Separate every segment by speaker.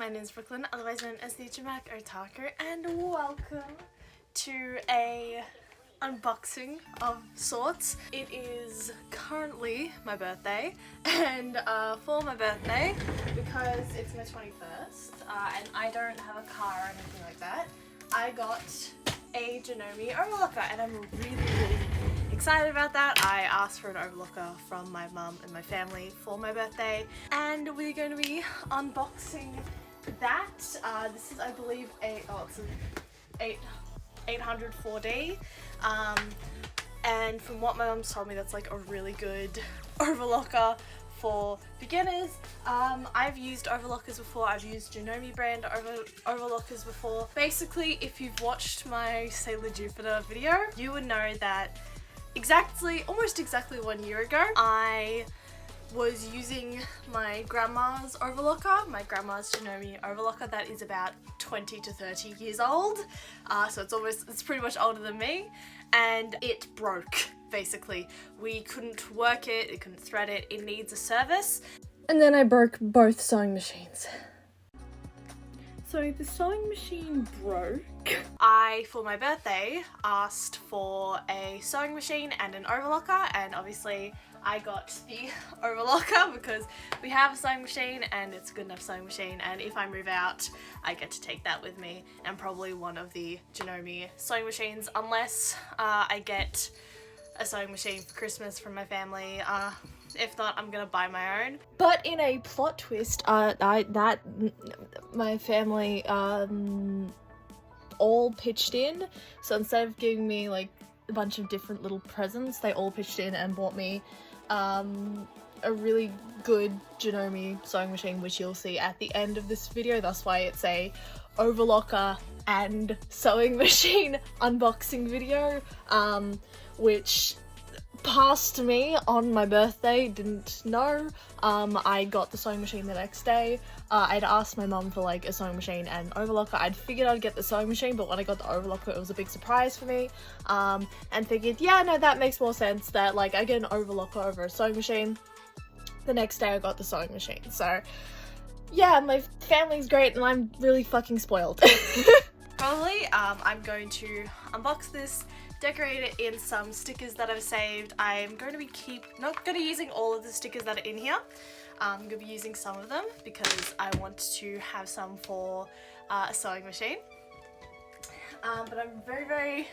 Speaker 1: my name is Brooklyn, otherwise known as the Jamak Otaku, and welcome to a unboxing of sorts. It is currently my birthday, and for my birthday, because it's my 21st, and I don't have a car or anything like that, I got a Janome Overlocker, and I'm really excited about that. I asked for an overlocker from my mum and my family for my birthday, and we're going to be unboxing that. This is, I believe, it's an 804D, and from what my mum's told me, that's like a really good overlocker for beginners. I've used overlockers before. I've used Janome brand overlockers before. Basically, if you've watched my Sailor Jupiter video, you would know that almost exactly 1 year ago, I was using my grandma's overlocker, my grandma's Janome overlocker that is about 20 to 30 years old. So it's pretty much older than me, and it broke, basically. We couldn't work it, it couldn't thread it, it needs a service. And then I broke both sewing machines. So the sewing machine broke. I, for my birthday, asked for a sewing machine and an overlocker, and obviously I got the overlocker because we have a sewing machine and it's a good enough sewing machine, and if I move out I get to take that with me, and probably one of the Janome sewing machines, unless I get a sewing machine for Christmas from my family. If not, I'm gonna buy my own. But in a plot twist, my family all pitched in. So instead of giving me like a bunch of different little presents, they all pitched in and bought me a really good Janome sewing machine, which you'll see at the end of this video. That's why it's a overlocker and sewing machine unboxing video, which passed me on my birthday, didn't know. I got the sewing machine the next day. I'd asked my mum for like a sewing machine and overlocker. I'd figured I'd get the sewing machine, but when I got the overlocker it was a big surprise for me, and figured, yeah, no, that makes more sense that like I get an overlocker over a sewing machine. The next day I got the sewing machine. So yeah, my family's great and I'm really fucking spoiled. Probably I'm going to unbox this, decorate it in some stickers that I've saved. I'm going to be not going to be using all of the stickers that are in here. I'm going to be using some of them because I want to have some for a sewing machine. But I'm very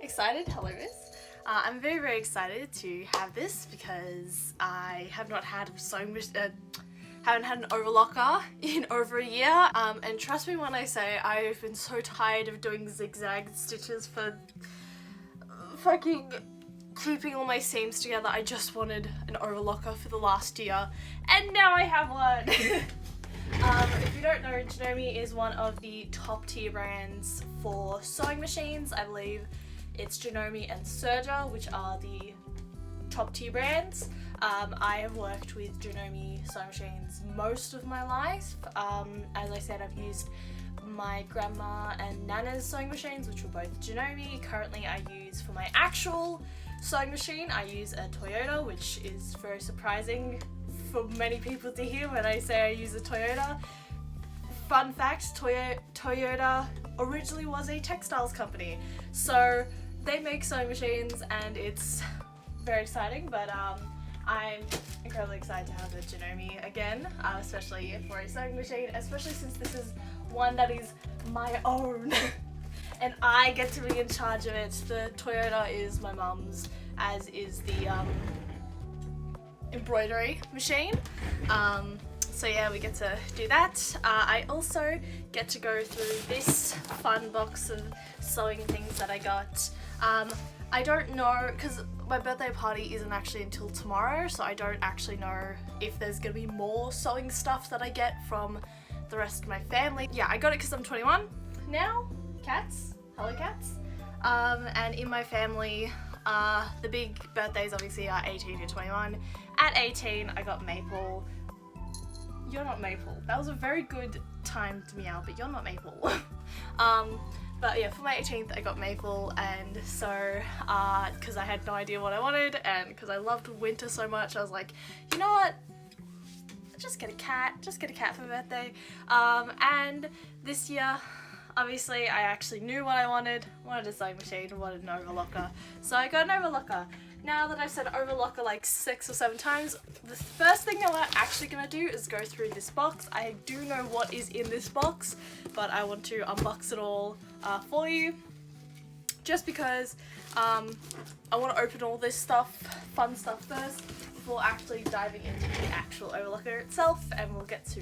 Speaker 1: excited. Hello, Miss. I'm very excited to have this because I have not had a sewing machine. Haven't had an overlocker in over a year, and trust me when I say I've been so tired of doing zigzag stitches for fucking keeping all my seams together. I just wanted an overlocker for the last year, and now I have one. If you don't know, Janome is one of the top tier brands for sewing machines. I believe it's Janome and Serger, which are the top tier brands. I have worked with Janome sewing machines most of my life. As I said, I've used my grandma and nana's sewing machines, which were both Janome. Currently I use, for my actual sewing machine, I use a Toyota, which is very surprising for many people to hear when I say I use a Toyota. Fun fact, Toyota originally was a textiles company, so they make sewing machines and it's very exciting, but I'm incredibly excited to have the Janome again, especially for a sewing machine, especially since this is one that is my own and I get to be in charge of it. The Toyota is my mum's, as is the embroidery machine. So yeah, we get to do that. I also get to go through this fun box of sewing things that I got. I don't know, because my birthday party isn't actually until tomorrow, so I don't actually know if there's gonna be more sewing stuff that I get from the rest of my family. Yeah, I got it because I'm 21 now. Cats. Hello, cats. And in my family, the big birthdays obviously are 18 to 21. At 18, I got Maple. You're not Maple. That was a very good time to meow, but you're not Maple. But yeah, for my 18th I got Maple, and so because I had no idea what I wanted, and because I loved winter so much, I was like, you know what, just get a cat for my birthday. And this year, obviously, I actually knew what I wanted. Wanted a sewing machine, wanted an overlocker. So I got an overlocker. Now that I've said overlocker like 6 or 7 times, the first thing that we're actually going to do is go through this box. I do know what is in this box, but I want to unbox it all for you. Just because I want to open all this stuff, fun stuff first, before actually diving into the actual overlocker itself, and we'll get to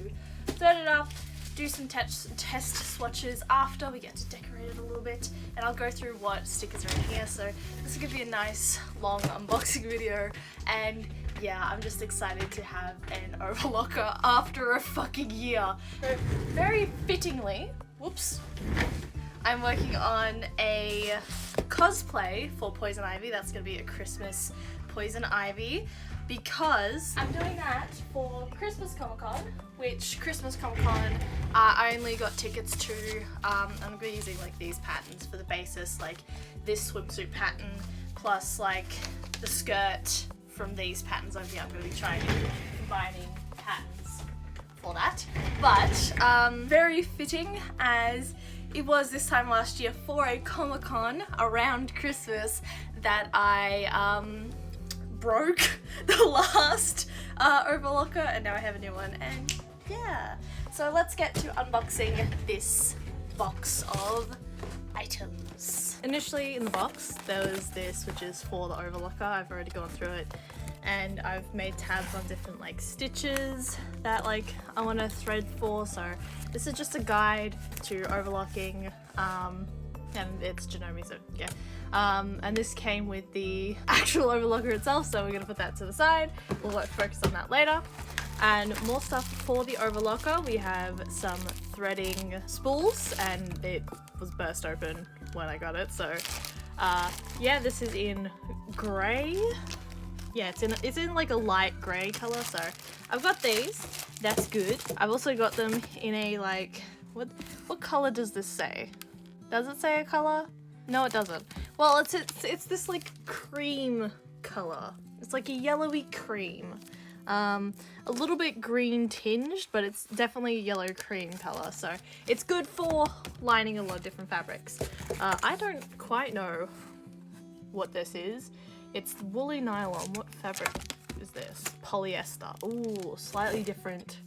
Speaker 1: thread it up, do some test swatches after we get to decorate it a little bit, and I'll go through what stickers are in here. So this is going to be a nice long unboxing video, and yeah, I'm just excited to have an overlocker after a fucking year. So very fittingly, whoops, I'm working on a cosplay for Poison Ivy. That's going to be a Christmas Poison Ivy, because I'm doing that for Christmas Comic Con, which Christmas Comic Con I only got tickets to. I'm going to be using like these patterns for the basis, like this swimsuit pattern, plus like the skirt from these patterns over here. I'm going to be trying combining patterns for that. But very fitting, as it was this time last year for a Comic Con around Christmas that I broke the last overlocker, and now I have a new one, and yeah. So let's get to unboxing this box of items. Initially in the box there was this, which is for the overlocker. I've already gone through it, and I've made tabs on different like stitches that like I want to thread for. So this is just a guide to overlocking, and it's Janome, so yeah. And this came with the actual overlocker itself, so we're gonna put that to the side. We'll focus on that later. And more stuff for the overlocker. We have some threading spools, and it was burst open when I got it. So yeah, this is in grey. Yeah, it's in like a light grey color. So I've got these. That's good. I've also got them in a like, what color does this say? Does it say a color? No, it doesn't. Well, it's this like cream color. It's like a yellowy cream. A little bit green tinged, but it's definitely a yellow cream color. So it's good for lining a lot of different fabrics. I don't quite know what this is. It's woolly nylon. What fabric is this? Polyester. Ooh, slightly different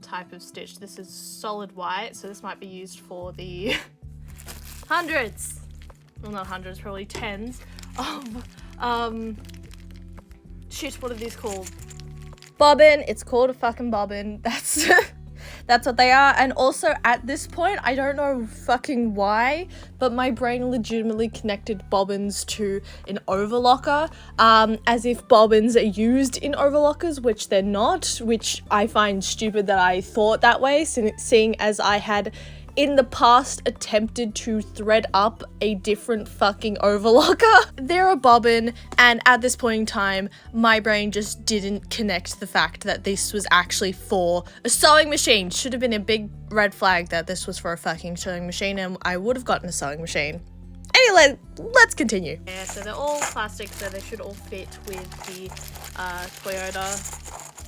Speaker 1: type of stitch. This is solid white, so this might be used for the hundreds, well not hundreds, probably tens of shit, what are these called? Bobbin. It's called a fucking bobbin. That's that's what they are. And also at this point, I don't know fucking why, but my brain legitimately connected bobbins to an overlocker, as if bobbins are used in overlockers, which they're not, which I find stupid that I thought that way, seeing as I had in the past attempted to thread up a different fucking overlocker. They're a bobbin, and at this point in time, my brain just didn't connect the fact that this was actually for a sewing machine. Should have been a big red flag that this was for a fucking sewing machine, and I would have gotten a sewing machine. Anyway, let's continue. Yeah, so they're all plastic, so they should all fit with the Toyota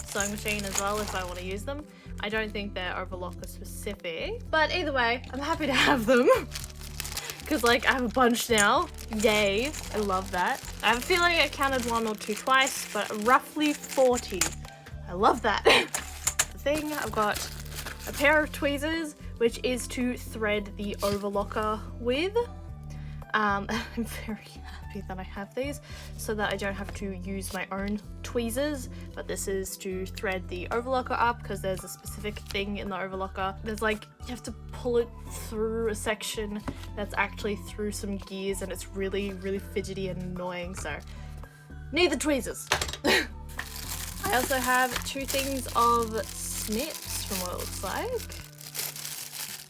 Speaker 1: sewing machine as well if I want to use them. I don't think they're overlocker specific, but either way, I'm happy to have them. Because like I have a bunch now. Yay, I love that. I have a feeling I counted 1 or 2 twice, but roughly 40. I love that. The thing, I've got a pair of tweezers, which is to thread the overlocker with. I'm very happy that I have these so that I don't have to use my own tweezers, but this is to thread the overlocker up because there's a specific thing in the overlocker. There's like, you have to pull it through a section that's actually through some gears, and it's really, really fidgety and annoying, so need the tweezers. I also have 2 things of snips from what it looks like.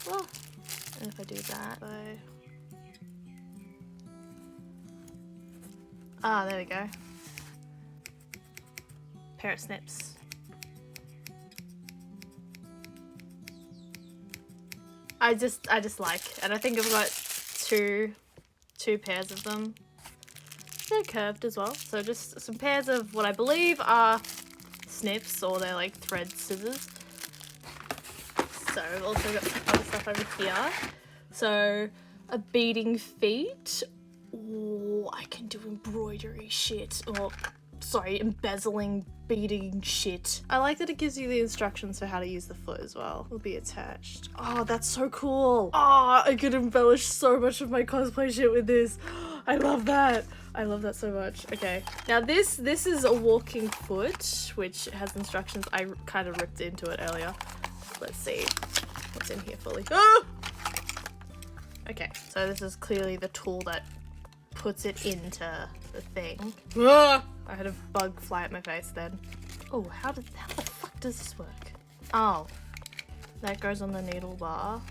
Speaker 1: Well, and if I do that, there we go. Pair of snips. I just like, and I think I've got two pairs of them. They're curved as well, so just some pairs of what I believe are snips, or they're like thread scissors. So I've also got some other stuff over here. So a beading feet. Oh, I can do embroidery shit. Or sorry, embezzling beading shit. I like that it gives you the instructions for how to use the foot as well. Will be attached. Oh, that's so cool. Oh, I could embellish so much of my cosplay shit with this. I love that. I love that so much. Okay, now this is a walking foot, which has instructions. I kind of ripped into it earlier. Let's see what's in here fully. Ah! Okay, so this is clearly the tool that puts it into the thing. Ah! I had a bug fly at my face then. Oh, how the fuck does this work? Oh, that goes on the needle bar,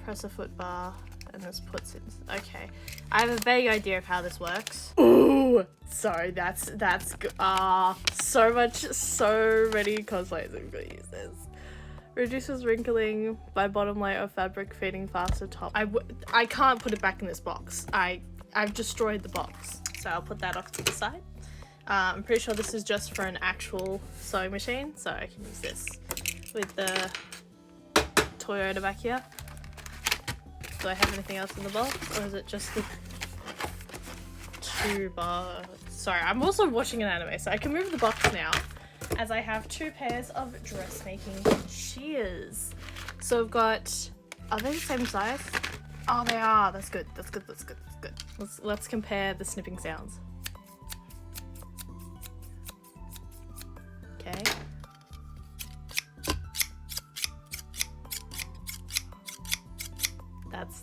Speaker 1: press a foot bar, and this puts it. Okay, I have a vague idea of how this works. Ooh, sorry, that's good. So many cosplays I'm gonna use this. Reduces wrinkling by bottom layer of fabric fitting faster top. I can't put it back in this box. I've destroyed the box, so I'll put that off to the side. I'm pretty sure this is just for an actual sewing machine, so I can use this with the Toyota back here. Do I have anything else in the box, or is it just the two bar? Sorry, I'm also watching an anime, so I can move the box now, as I have 2 pairs of dressmaking shears. So I've got, are they the same size? Oh, they are. That's good. That's good. That's good. That's good. Let's compare the snipping sounds. Okay.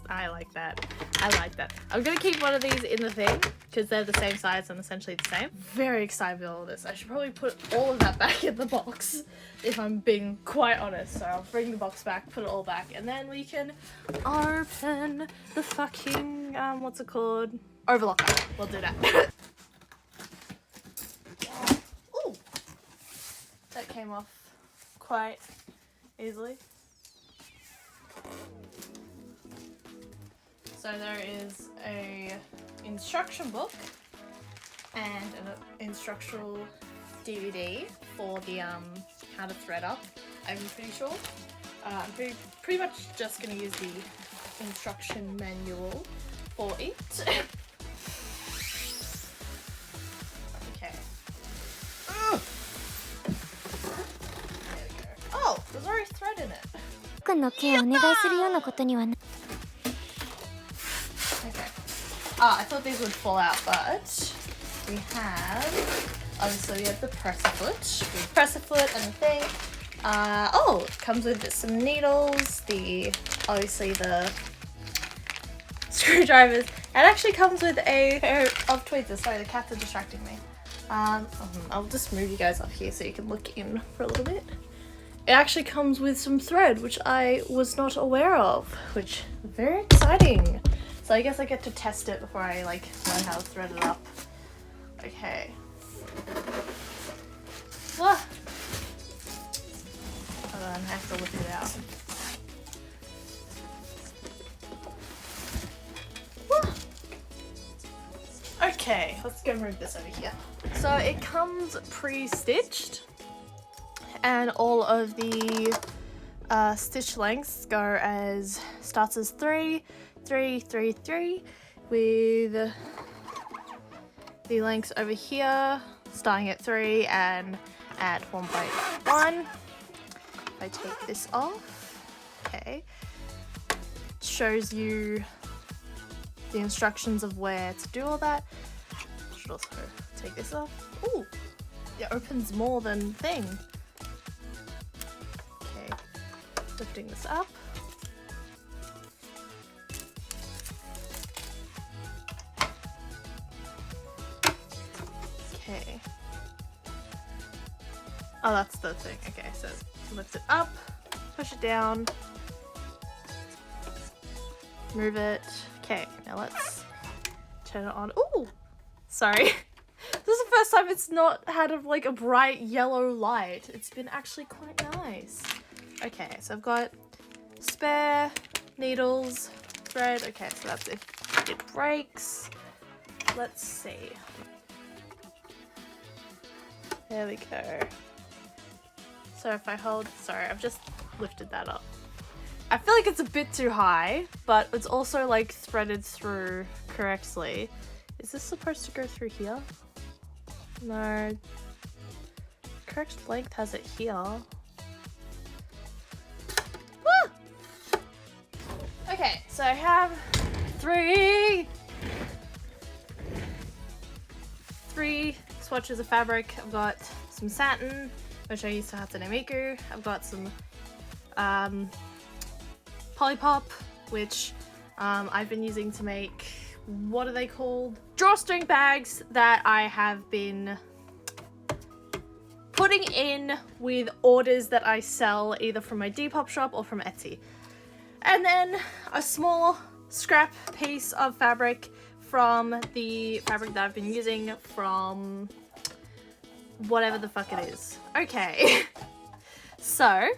Speaker 1: I like that. I like that. I'm gonna keep one of these in the thing because they're the same size and essentially the same. Very excited with all of this. I should probably put all of that back in the box if I'm being quite honest. So I'll bring the box back, put it all back, and then we can open the fucking, what's it called? Overlocker. We'll do that. Ooh! That came off quite easily. So there is a instruction book and an instructional DVD for the how to thread up. I'm pretty sure. I'm pretty much just gonna use the instruction manual for it. Okay. There we go. Oh, there's already thread in it. Okay. I thought these would fall out, but we have, obviously we have the presser foot. We have presser foot and the thing. Oh, it comes with some needles, obviously the screwdrivers. It actually comes with a pair of tweezers. Sorry, the cats are distracting me. I'll just move you guys up here so you can look in for a little bit. It actually comes with some thread, which I was not aware of, which is very exciting. So I guess I get to test it before I learn how to thread it up. Okay. Ah. Hold on, I have to lift it out. Ah. Okay, let's go move this over here. So it comes pre-stitched, and all of the stitch lengths starts as 3, 3, 3, 3, with the lengths over here starting at 3 and at 1.1. If I take this off, okay, it shows you the instructions of where to do all that. I should also take this off. Ooh, it opens more than thing. Okay, lifting this up. Okay. Oh, that's the thing. Okay, so lift it up, push it down, move it. Okay, now let's turn it on. Ooh, sorry. This is the first time it's not had a bright yellow light. It's been actually quite nice. Okay, so I've got spare needles, thread. Okay, so that's if it breaks. Let's see. There we go. So if I hold, sorry, I've just lifted that up. I feel like it's a bit too high, but it's also like threaded through correctly. Is this supposed to go through here? No. Correct length has it here. Woo! Okay, so I have three swatches of fabric. I've got some satin, which I used to Hatsune Miku. I've got some Polypop, which I've been using to make, what are they called? Drawstring bags that I have been putting in with orders that I sell either from my Depop shop or from Etsy. And then a small scrap piece of fabric from the fabric that I've been using from whatever the fuck it is. Okay, so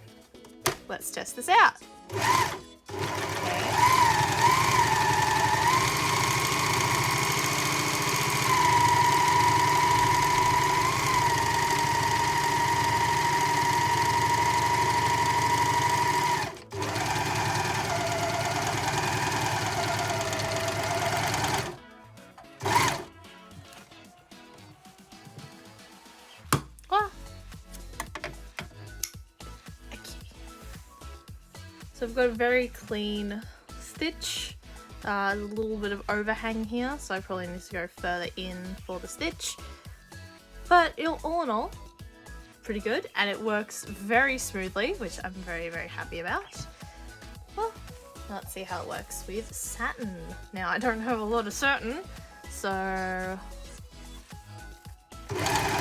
Speaker 1: let's test this out. So I've got a very clean stitch, a little bit of overhang here, so I probably need to go further in for the stitch. But all in all, pretty good, and it works very smoothly, which I'm very, very happy about. Well, let's see how it works with satin. Now, I don't have a lot of satin, so... Okay.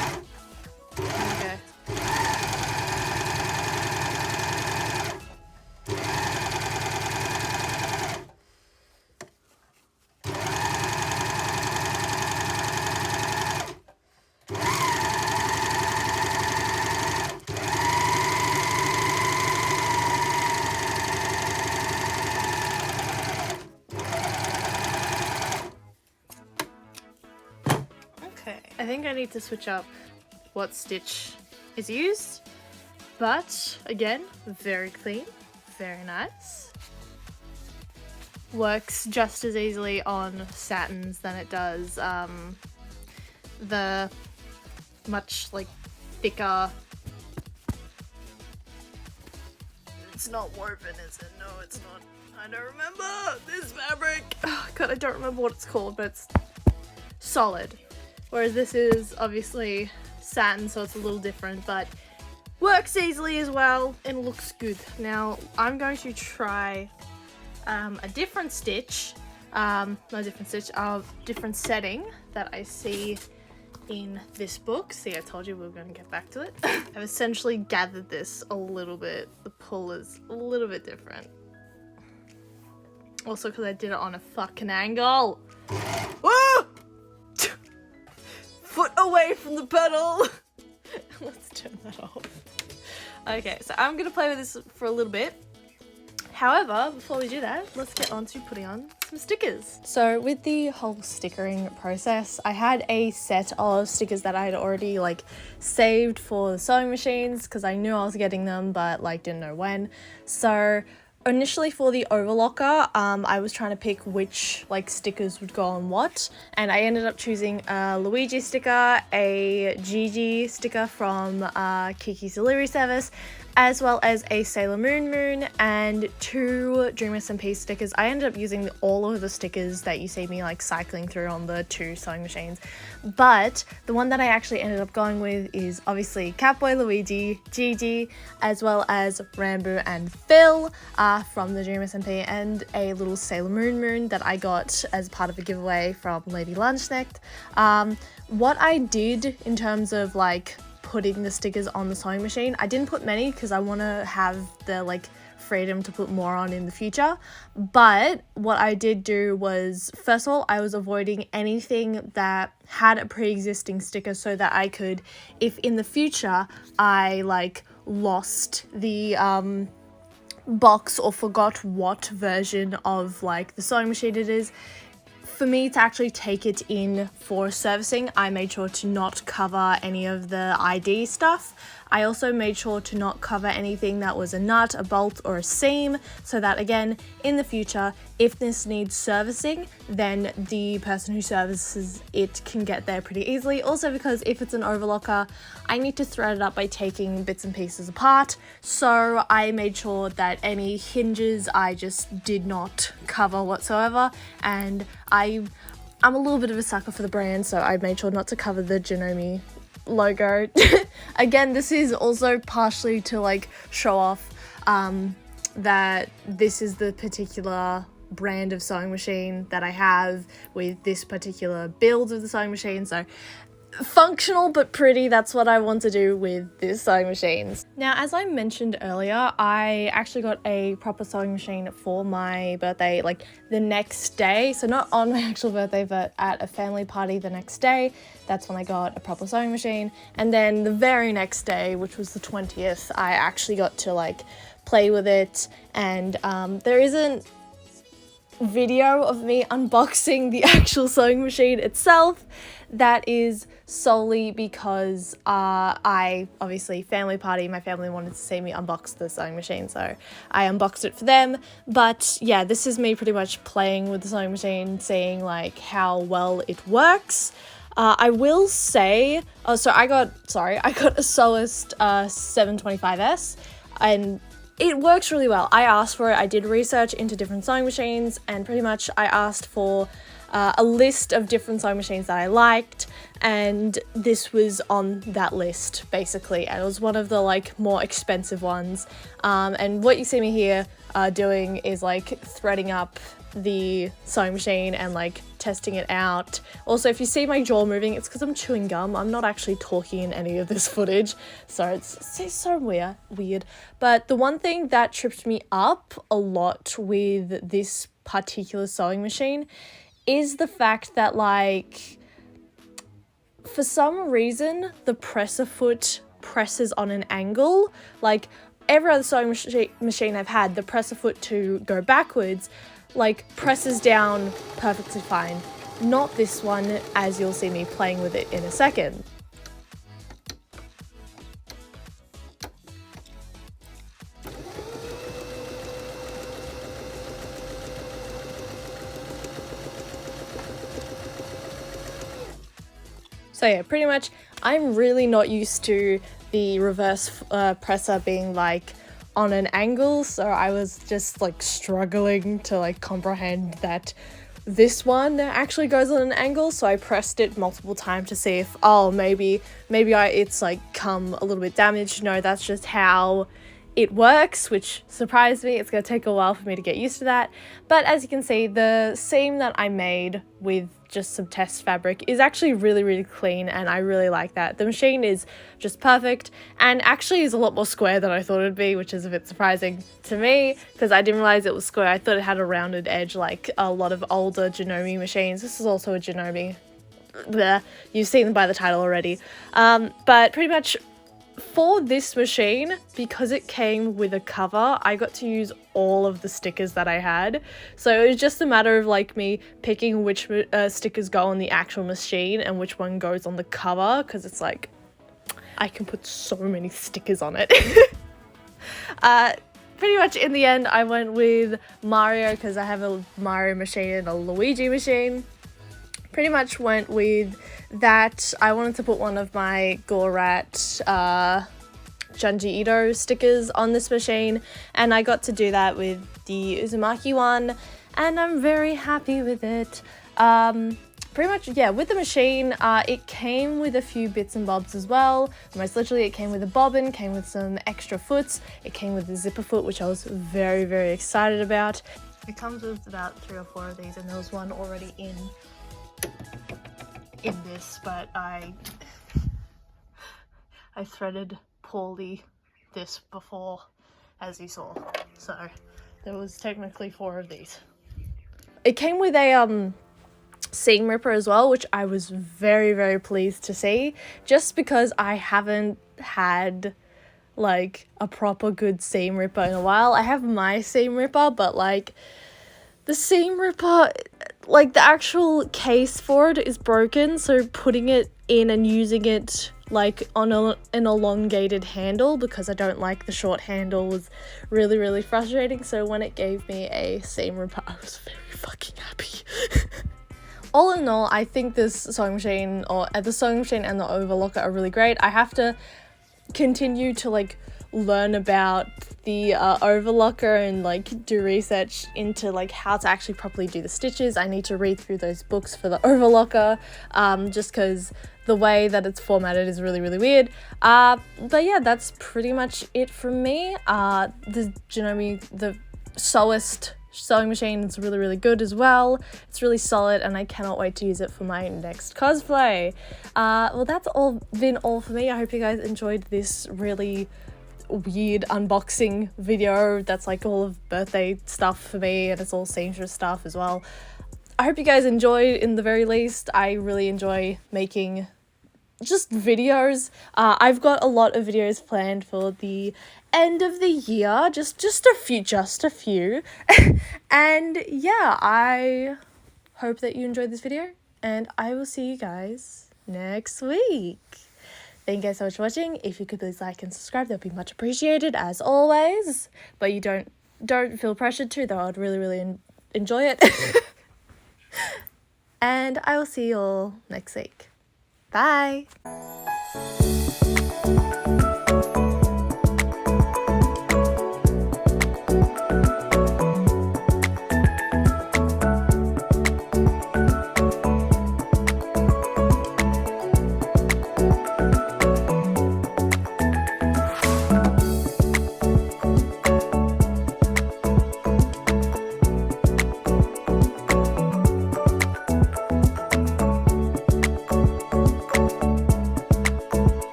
Speaker 1: I think I need to switch up what stitch is used, but again, very clean, very nice. Works just as easily on satins than it does the much like thicker. It's not woven, is it? No, it's not. I don't remember this fabric. Oh god, I don't remember what it's called, but it's solid. Whereas this is obviously satin, so it's a little different, but works easily as well and looks good. Now I'm going to try a different stitch, different setting that I see in this book. See, I told you we were going to get back to it. I've essentially gathered this a little bit. The pull is a little bit different. Also because I did it on a fucking angle. Woo! Foot away from the pedal. Let's turn that off. Okay, so I'm gonna play with this for a little bit. However, before we do that, let's get on to putting on some stickers. So with the whole stickering process, I had a set of stickers that I had already like saved for the sewing machines because I knew I was getting them, but like didn't know when. So initially for the overlocker, I was trying to pick which like stickers would go on what, and I ended up choosing a Luigi sticker, a Gigi sticker from Kiki's Delivery Service, as well as a Sailor Moon, and 2 Dream SMP stickers. I ended up using all of the stickers that you see me like cycling through on the 2 sewing machines, but the one that I actually ended up going with is obviously Catboy Luigi, Gigi, as well as Rambo and Phil from the Dream SMP, and a little Sailor Moon that I got as part of a giveaway from Lady Lunchnecht. What I did in terms of like putting the stickers on the sewing machine, I didn't put many because I want to have the like freedom to put more on in the future, but what I did do was, first of all, I was avoiding anything that had a pre-existing sticker so that I could, if in the future I like lost the box or forgot what version of like the sewing machine it is, for me to actually take it in for servicing, I made sure to not cover any of the ID stuff I also made sure to not cover anything that was a nut, a bolt, or a seam, so that again, in the future, if this needs servicing, then the person who services it can get there pretty easily. Also because if it's an overlocker, I need to thread it up by taking bits and pieces apart, so I made sure that any hinges I just did not cover whatsoever, and I'm a little bit of a sucker for the brand, so I made sure not to cover the Janome logo. Again, this is also partially to like show off that this is the particular brand of sewing machine that I have with this particular build of the sewing machine. So functional but pretty, that's what I want to do with this sewing machine. Now, as I mentioned earlier, I actually got a proper sewing machine for my birthday, like the next day. So not on my actual birthday, but at a family party the next day. That's when I got a proper sewing machine. And then the very next day, which was the 20th, I actually got to like play with it. And there isn't video of me unboxing the actual sewing machine itself. That is solely because I obviously family party, my family wanted to see me unbox the sewing machine, so I unboxed it for them. But yeah, this is me pretty much playing with the sewing machine, seeing like how well it works. I will say, I got a Sewist 725S, and it works really well. I asked for it, I did research into different sewing machines, and pretty much I asked for a list of different sewing machines that I liked, and this was on that list basically, and it was one of the like more expensive ones. And what you see me here doing is like threading up the sewing machine and like testing it out. Also, if you see my jaw moving, it's because I'm chewing gum. I'm not actually talking in any of this footage, so it's so weird. But the one thing that tripped me up a lot with this particular sewing machine is the fact that like for some reason the presser foot presses on an angle. Like every other sewing machine I've had, the presser foot to go backwards like presses down perfectly fine. Not this one, as you'll see me playing with it in a second. So yeah, pretty much I'm really not used to the reverse presser being like on an angle, so I was just like struggling to like comprehend that this one actually goes on an angle. So I pressed it multiple times to see if maybe it's like come a little bit damaged. No, that's just how it works, which surprised me. It's gonna take a while for me to get used to that. But as you can see, the seam that I made with just some test fabric is actually really clean, and I really like that. The machine is just perfect and actually is a lot more square than I thought it'd be, which is a bit surprising to me because I didn't realize it was square. I thought it had a rounded edge like a lot of older Janome machines. This is also a Janome. Bleh. You've seen them by the title already. But pretty much for this machine, because it came with a cover, I got to use all of the stickers that I had. So it was just a matter of like me picking which stickers go on the actual machine and which one goes on the cover, because it's like I can put so many stickers on it. Pretty much in the end I went with Mario because I have a Mario machine and a Luigi machine. Pretty much went with that. I wanted to put one of my Gorat Junji Ito stickers on this machine, and I got to do that with the Uzumaki one, and I'm very happy with it. Pretty much, yeah, with the machine, it came with a few bits and bobs as well. Most literally, it came with a bobbin, came with some extra foots, it came with a zipper foot, which I was very excited about. It comes with about 3 or 4 of these, and there was one already in this, but I threaded poorly this before, as you saw, so there was technically 4 of these. It came with a seam ripper as well, which I was very pleased to see, just because I haven't had like a proper good seam ripper in a while. I have my seam ripper, but like the seam ripper, like, the actual case for it is broken, so putting it in and using it like on an elongated handle, because I don't like the short handle, was really, really frustrating. So when it gave me a seam ripper, I was very fucking happy. All in all, I think this sewing machine, or the sewing machine and the overlocker, are really great. I have to continue to like learn about the overlocker and like do research into like how to actually properly do the stitches. I need to read through those books for the overlocker, just because the way that it's formatted is really, really weird. But yeah, that's pretty much it from me. The Janome, the Sewist sewing machine is really, really good as well. It's really solid, and I cannot wait to use it for my next cosplay. Well, that's been all for me. I hope you guys enjoyed this really weird unboxing video that's like all of birthday stuff for me, and it's all seamstress stuff as well. I hope you guys enjoyed. In the very least, I really enjoy making just videos. I've got a lot of videos planned for the end of the year, just a few. And yeah, I hope that you enjoyed this video, and I will see you guys next week. Thank you guys so much for watching. If you could please like and subscribe, that would be much appreciated as always. But you don't feel pressured to, though. I'd really, really enjoy it. And I will see you all next week. Bye.